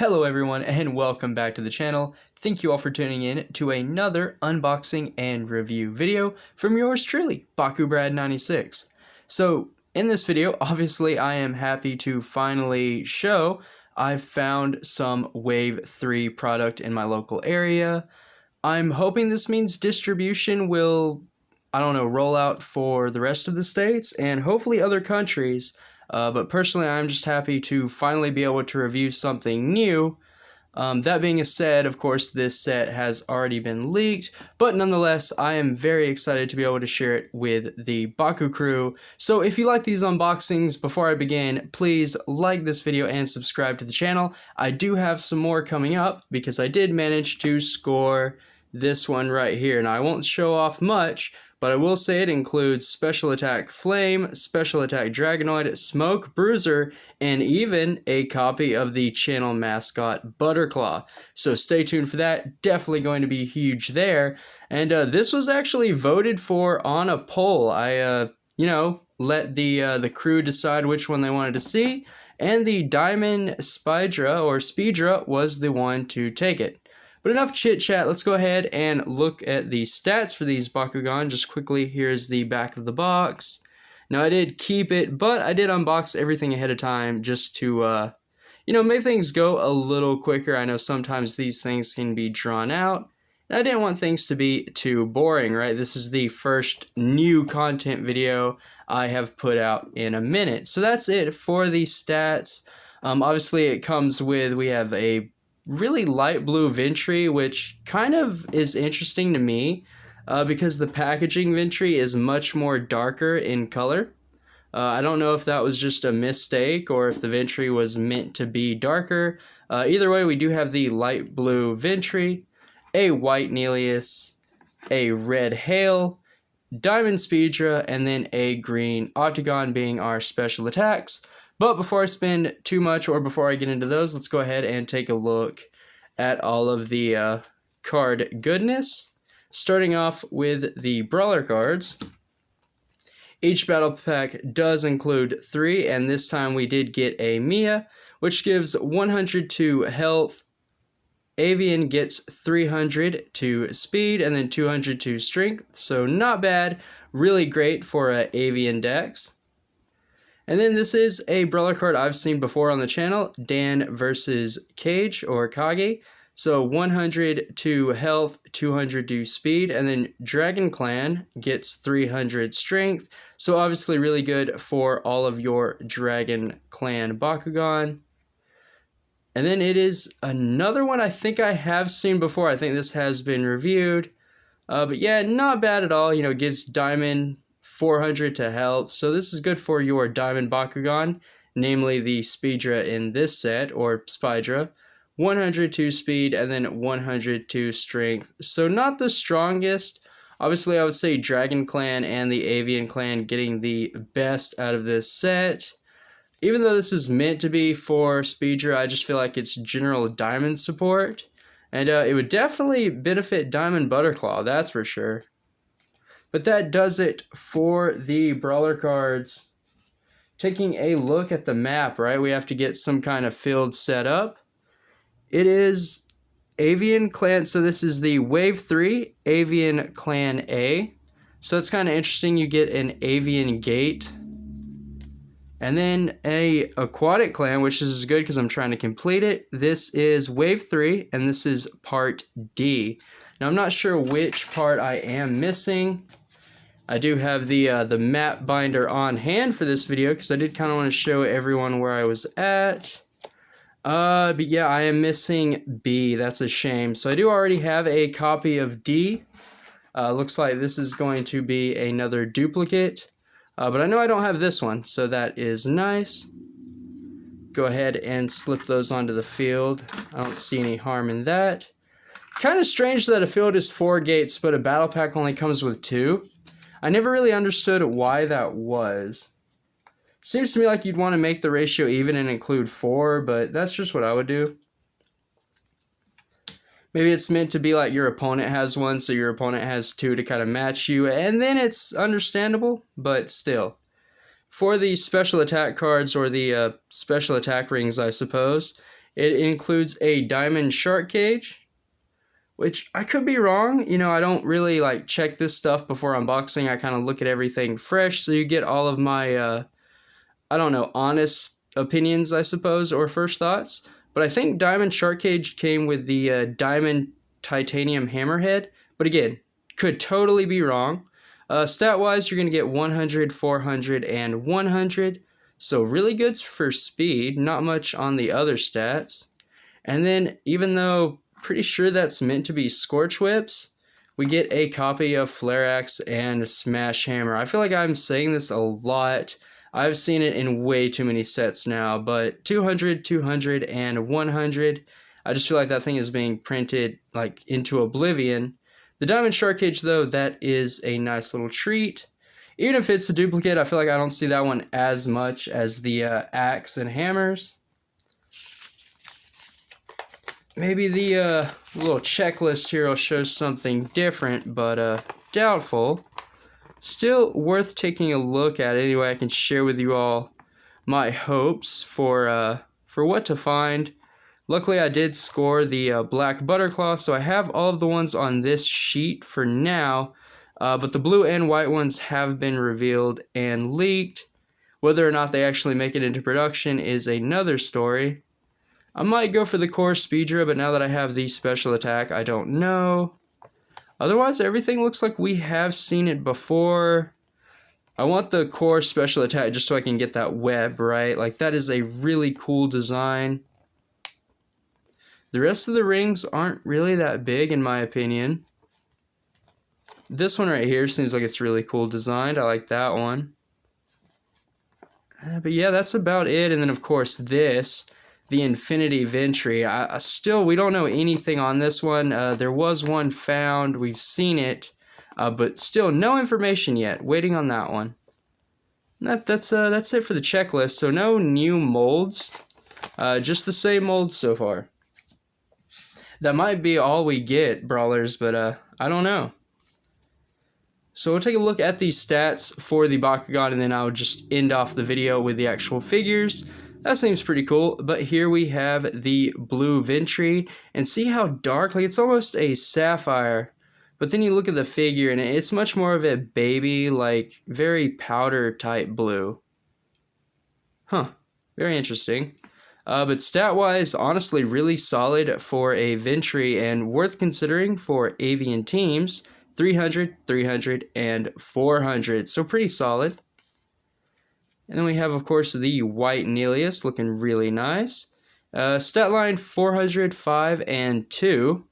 Hello everyone and welcome back to the channel. Thank you all for tuning in to another unboxing and review video from yours truly, Bakubrad96. So in this video, obviously I am happy to finally show I've found some Wave 3 product in my local area. I'm hoping this means distribution will, roll out for the rest of the states and hopefully other countries. But personally, I'm just happy to finally be able to review something new. That being said, of course, this set has already been leaked, but nonetheless, I am very excited to be able to share it with the Baku crew. So if you like these unboxings, before I begin, please like this video and subscribe to the channel. I do have some more coming up because I did manage to score this one right here. Now, I won't show off much, but I will say it includes Special Attack Flame, Special Attack Dragonoid, Smoke Bruiser, and even a copy of the channel mascot Butterclaw. So stay tuned for that. Definitely going to be huge there. And this was actually voted for on a poll. I, let the crew decide which one they wanted to see, and the Diamond Spidra or Spidra was the one to take it. But enough chit chat, let's go ahead and look at the stats for these Bakugan. Just quickly, here's the back of the box. Now I did keep it, but I did unbox everything ahead of time just to, make things go a little quicker. I know sometimes these things can be drawn out, and I didn't want things to be too boring, right? This is the first new content video I have put out in a minute. So that's it for the stats. Obviously it comes with, we have a really light blue Ventry, which kind of is interesting to me because the packaging Ventry is much more darker in color. I don't know if that was just a mistake or if the Ventry was meant to be darker. Either way, we do have the light blue Ventry, a white Neleus, a red Hail, Diamond Spidra, and then a green Octagon being our special attacks. But before I spend too much or before I get into those, let's go ahead and take a look at all of the card goodness. Starting off with the Brawler cards. Each battle pack does include 3, and this time we did get a Mia, which gives 102 health. Avian gets 300 to speed and then 200 to strength, so not bad. Really great for Avian decks. And then this is a Brawler card I've seen before on the channel, Dan versus Cage or Kage. So 100 to health, 200 to speed, and then Dragon Clan gets 300 strength. So obviously really good for all of your Dragon Clan Bakugan. And then it is another one I think I have seen before. I think this has been reviewed. But yeah, not bad at all. It gives Diamond 400 to health, so this is good for your Diamond Bakugan, namely the Spidra in this set, or Spidra. 100 to speed and then 100 to strength, so not the strongest. Obviously I would say Dragon Clan and the Avian Clan getting the best out of this set. Even though this is meant to be for Spidra, I just feel like it's general Diamond support, and it would definitely benefit Diamond Butterclaw, that's for sure. But that does it for the Brawler cards. Taking a look at the map, right? We have to get some kind of field set up. It is Avian Clan, so this is the Wave 3 Avian Clan A. So it's kind of interesting, you get an Avian Gate. And then a Aquatic Clan, which is good because I'm trying to complete it. This is Wave 3, and this is Part D. Now I'm not sure which part I am missing. I do have the map binder on hand for this video because I did kind of want to show everyone where I was at. But yeah, I am missing B. That's a shame. So I do already have a copy of D. Looks like this is going to be another duplicate. But I know I don't have this one, so that is nice. Go ahead and slip those onto the field. I don't see any harm in that. Kind of strange that a field is 4 gates, but a battle pack only comes with 2. I never really understood why that was. Seems to me like you'd want to make the ratio even and include 4, but that's just what I would do. Maybe it's meant to be like your opponent has 1, so your opponent has 2 to kind of match you, and then it's understandable, but still. For the special attack cards, or the special attack rings, I suppose, It includes a diamond shark cage, which I could be wrong. You know, I don't really like check this stuff before unboxing. I kind of look at everything fresh, so you get all of my, I don't know, honest opinions, I suppose, or first thoughts. But I think diamond shark cage came with the diamond titanium hammerhead. But again, could totally be wrong. Stat-wise, you're going to get 100, 400, and 100. So really good for speed, not much on the other stats. And then, even though pretty sure that's meant to be Scorch Whips, we get a copy of Flare Axe and Smash Hammer. I feel like I'm saying this a lot. I've seen it in way too many sets now, but 200, 200, and 100. I just feel like that thing is being printed like into oblivion. The Diamond Shark Cage, though, that is a nice little treat. Even if it's a duplicate, I feel like I don't see that one as much as the axe and hammers. Maybe the little checklist here will show something different, but doubtful. Still worth taking a look at. Anyway, I can share with you all my hopes for what to find. Luckily, I did score the black butterclaw, so I have all of the ones on this sheet for now. But the blue and white ones have been revealed and leaked. Whether or not they actually make it into production is another story. I might go for the core Spidra, but now that I have the special attack, I don't know. Otherwise, everything looks like we have seen it before. I want the core special attack just so I can get that web, right? Like, that is a really cool design. The rest of the rings aren't really that big, in my opinion. This one right here seems like it's really cool designed. I like that one. But yeah, that's about it. And then, of course, this, the Infinity Ventry. We don't know anything on this one. There was one found. We've seen it. But still, no information yet. Waiting on that one. That's it for the checklist. So no new molds. Just the same molds so far. That might be all we get, Brawlers, but I don't know. So we'll take a look at the stats for the Bakugan, and then I'll just end off the video with the actual figures. That seems pretty cool, but here we have the blue Ventry, and see how dark, like it's almost a sapphire. But then you look at the figure, and it's much more of a baby, like very powder type blue. Huh, very interesting. But stat-wise, honestly, really solid for a Ventry and worth considering for avian teams. 300, 300, and 400. So pretty solid. And then we have, of course, the white Neleus looking really nice. Stat line 400, 5, and 2.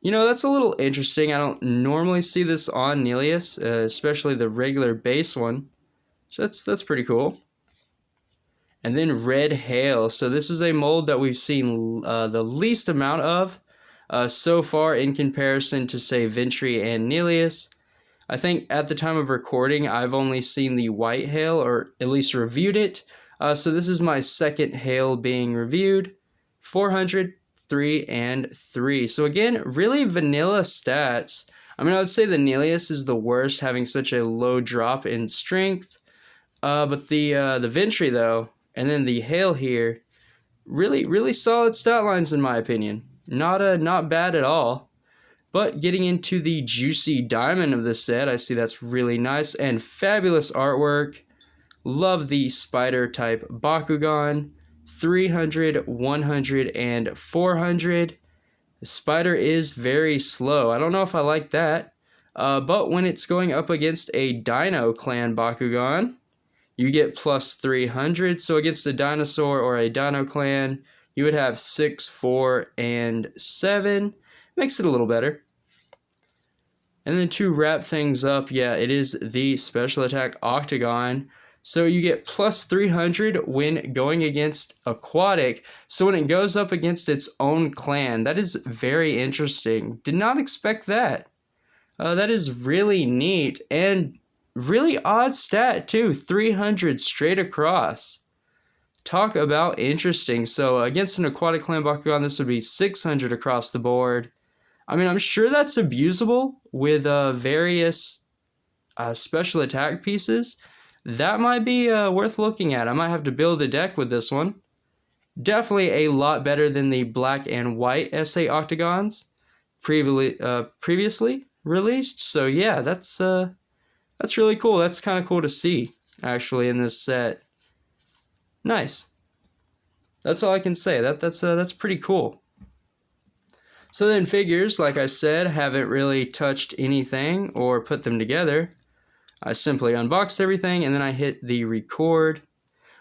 You know, that's a little interesting. I don't normally see this on Neleus, especially the regular base one. So that's pretty cool. And then Red Hail. So this is a mold that we've seen the least amount of so far in comparison to, say, Ventry and Neleus. I think at the time of recording, I've only seen the white Hail, or at least reviewed it. So this is my second Hail being reviewed. 400, 3, and 3. So again, really vanilla stats. I mean, I would say the Neleus is the worst, having such a low drop in strength. But the Ventry, though, and then the Hail here, really solid stat lines in my opinion. Not bad at all. But getting into the juicy diamond of this set, I see that's really nice and fabulous artwork. Love the spider type Bakugan. 300, 100, and 400. The spider is very slow. I don't know if I like that. But when it's going up against a Dino Clan Bakugan, you get plus 300. So against a dinosaur or a Dino Clan, you would have 6, 4, and 7. Makes it a little better. And then to wrap things up, yeah, it is the special attack Octagon. So you get plus 300 when going against Aquatic. So when it goes up against its own clan, that is very interesting. Did not expect that. That is really neat and really odd stat too. 300 straight across. Talk about interesting. So against an Aquatic Clan Bakugan, this would be 600 across the board. I mean, I'm sure that's abusable with various special attack pieces. That might be worth looking at. I might have to build a deck with this one. Definitely a lot better than the black and white SA octagons previously released. So yeah, that's really cool. That's kind of cool to see actually in this set. Nice. That's all I can say. That's pretty cool. So then figures, like I said, haven't really touched anything or put them together. I simply unboxed everything and then I hit the record.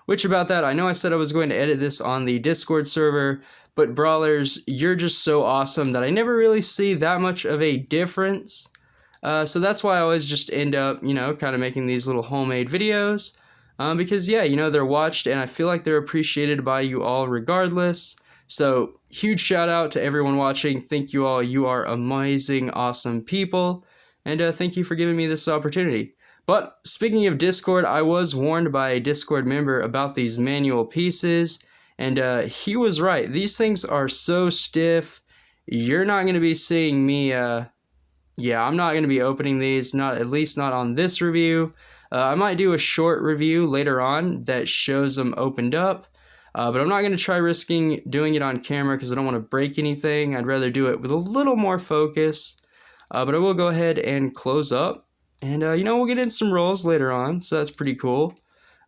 Which about that, I know I said I was going to edit this on the Discord server, but Brawlers, you're just so awesome that I never really see that much of a difference. So that's why I always just end up, kind of making these little homemade videos. Because, yeah, they're watched and I feel like they're appreciated by you all regardless. So, huge shout out to everyone watching. Thank you all. You are amazing, awesome people. And thank you for giving me this opportunity. But speaking of Discord, I was warned by a Discord member about these manual pieces, and he was right. These things are so stiff. You're not going to be seeing me, I'm not going to be opening these, at least not on this review. I might do a short review later on that shows them opened up, but I'm not going to try risking doing it on camera because I don't want to break anything. I'd rather do it with a little more focus, but I will go ahead and close up. And, we'll get in some rolls later on, so that's pretty cool.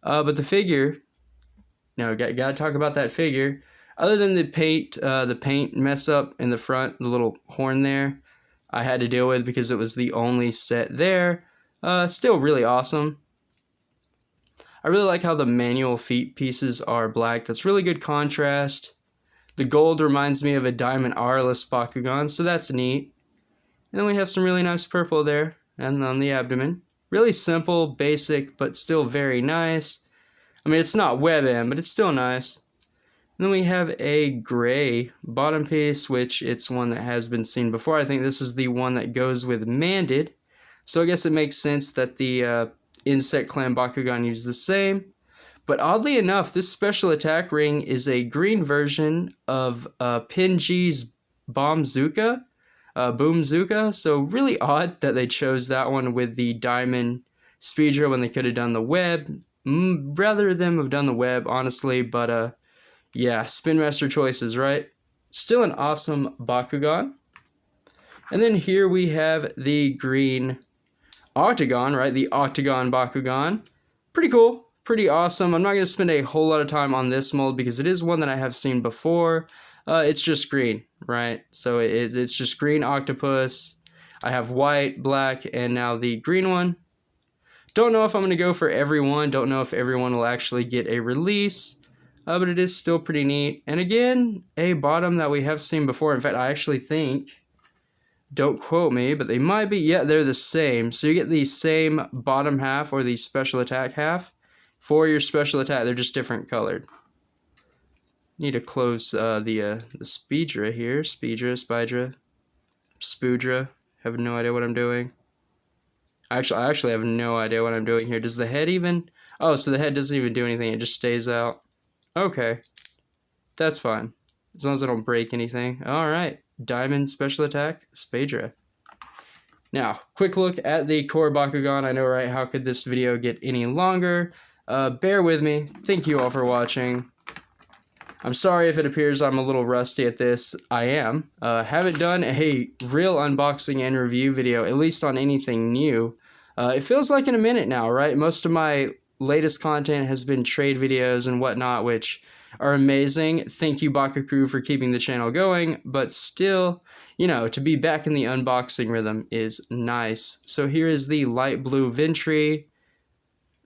But the figure, gotta talk about that figure. Other than the paint mess up in the front, the little horn there, I had to deal with because it was the only set there. Still really awesome. I really like how the manual feet pieces are black. That's really good contrast. The gold reminds me of a Diamond R-less Bakugan, so that's neat. And then we have some really nice purple there. And on the abdomen. Really simple, basic, but still very nice. I mean, it's not WebM, but it's still nice. And then we have a gray bottom piece, which it's one that has been seen before. I think this is the one that goes with Manded. So I guess it makes sense that the Insect Clan Bakugan use the same. But oddly enough, this special attack ring is a green version of Pinji's Boomzuka. Boomzuka, so really odd that they chose that one with the Diamond Spidra when they could have done the web. Rather them have done the web, honestly, but yeah, Spinmaster choices, right? Still an awesome Bakugan. And then here we have the green Octagon, right? The Octagon Bakugan. Pretty cool, pretty awesome. I'm not going to spend a whole lot of time on this mold because it is one that I have seen before. It's just green, right? So it's just green octopus. I have white, black, and now the green one. Don't know if I'm going to go for everyone. Don't know if everyone will actually get a release. But it is still pretty neat. And again, a bottom that we have seen before. In fact, I actually think, don't quote me, but they might be. Yeah, they're the same. So you get the same bottom half or the special attack half for your special attack. They're just different colored. Need to close the Spidra here. Spidra. Have no idea what I'm doing. I actually have no idea what I'm doing here. Does the head even? Oh, so the head doesn't even do anything. It just stays out. Okay. That's fine. As long as I don't break anything. Alright. Diamond special attack. Spidra. Now, quick look at the core Bakugan. I know, right? How could this video get any longer? Bear with me. Thank you all for watching. I'm sorry if it appears I'm a little rusty at this. I am. Haven't done a real unboxing and review video, at least on anything new. It feels like in a minute now, right? Most of my latest content has been trade videos and whatnot, which are amazing. Thank you, Bakugan, for keeping the channel going. But still, to be back in the unboxing rhythm is nice. So here is the light blue Ventry.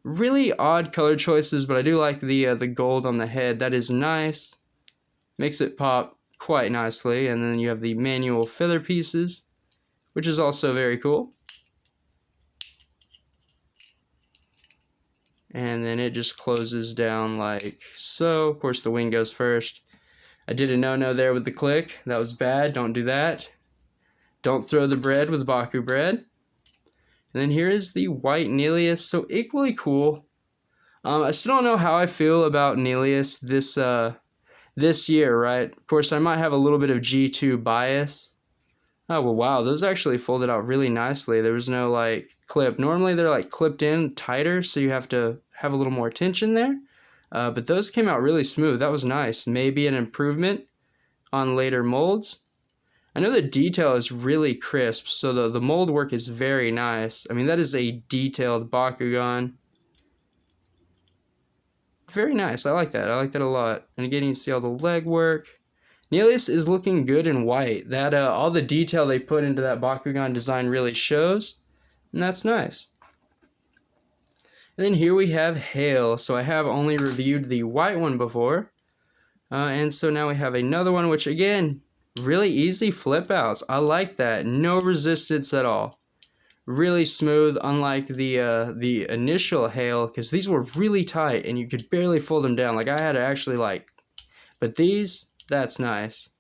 Really odd color choices, but I do like the gold on the head. That is nice. Makes it pop quite nicely. And then you have the manual filler pieces, which is also very cool. And then it just closes down like so. Of course, the wing goes first. I did a no-no there with the click. That was bad. Don't do that. Don't throw the bread with Baku bread. And then here is the white Nelius, so equally cool. I still don't know how I feel about Nelius this year, right? Of course, I might have a little bit of G2 bias. Oh, well, wow, those actually folded out really nicely. There was no, clip. Normally, they're, clipped in tighter, so you have to have a little more tension there. But those came out really smooth. That was nice. Maybe an improvement on later molds. I know the detail is really crisp, so the mold work is very nice. I mean, that is a detailed Bakugan. Very nice. I like that. I like that a lot. And again, you can see all the leg work. Nelius is looking good in white. That all the detail they put into that Bakugan design really shows, and that's nice. And then here we have Hail. So I have only reviewed the white one before, and so now we have another one, which again, really easy flip outs. I like that. No resistance at all. Really smooth, unlike the initial Hail, because these were really tight and you could barely fold them down. Like I had to actually but these, that's nice.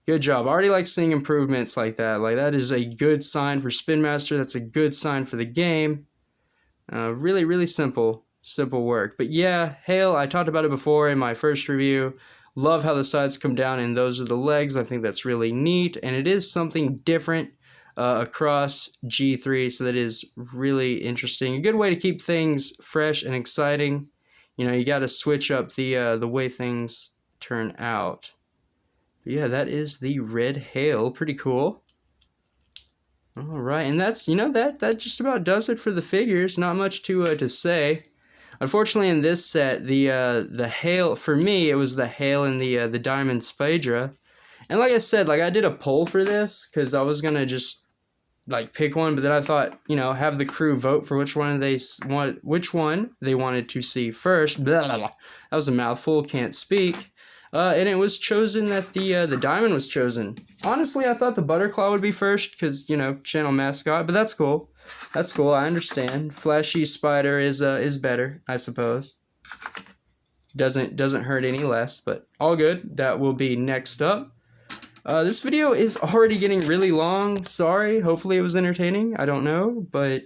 Good job. I already like seeing improvements like that. Like that is a good sign for Spinmaster. That's a good sign for the game. Really, really simple work. But yeah, Hail, I talked about it before in my first review. Love how the sides come down and those are the legs. I think that's really neat, and it is something different across G3, so that is really interesting. A good way to keep things fresh and exciting. You know, you got to switch up the way things turn out. But yeah, that is the red Hail. Pretty cool. All right, and that's, you know, that just about does it for the figures. Not much to say. Unfortunately, in this set, the Hail, for me, it was the Hail and the Diamond Spidra. And like I said, like I did a poll for this because I was gonna just like pick one, but then I thought, you know, have the crew vote for which one they wanted to see first. Blah, blah, blah. That was a mouthful, can't speak. And it was chosen that the Diamond was chosen. Honestly, I thought the Butterclaw would be first because, you know, channel mascot, but that's cool. That's cool, I understand. Flashy Spider is better, I suppose. Doesn't hurt any less, but all good. That will be next up. This video is already getting really long. Sorry, hopefully it was entertaining. I don't know, but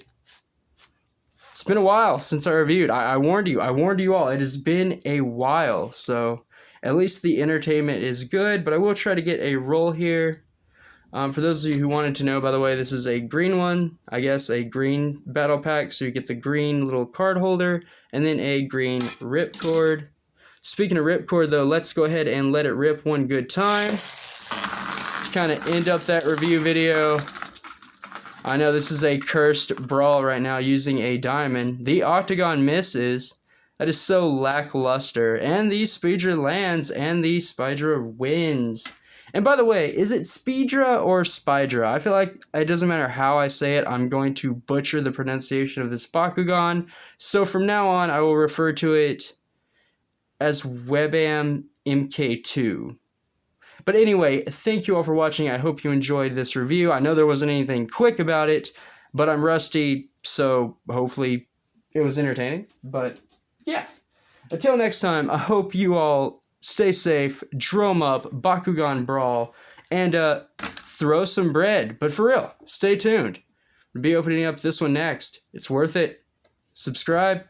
it's been a while since I reviewed. I warned you all. It has been a while, so at least the entertainment is good, but I will try to get a roll here. For those of you who wanted to know, by the way, this is a green one. I guess a green battle pack, so you get the green little card holder, and then a green ripcord. Speaking of ripcord, though, let's go ahead and let it rip one good time. Kind of end up that review video. I know this is a cursed brawl right now using a diamond. The octagon misses. That is so lackluster. And the Spidra lands, and the Spidra wins. And by the way, is it Spidra or Spidra? I feel like it doesn't matter how I say it, I'm going to butcher the pronunciation of this Bakugan. So from now on, I will refer to it as Webam MK2. But anyway, thank you all for watching. I hope you enjoyed this review. I know there wasn't anything quick about it, but I'm rusty, so hopefully it was entertaining. But yeah, until next time, I hope you all stay safe, drum up, Bakugan Brawl, and throw some bread. But for real, stay tuned. We'll be opening up this one next. It's worth it. Subscribe.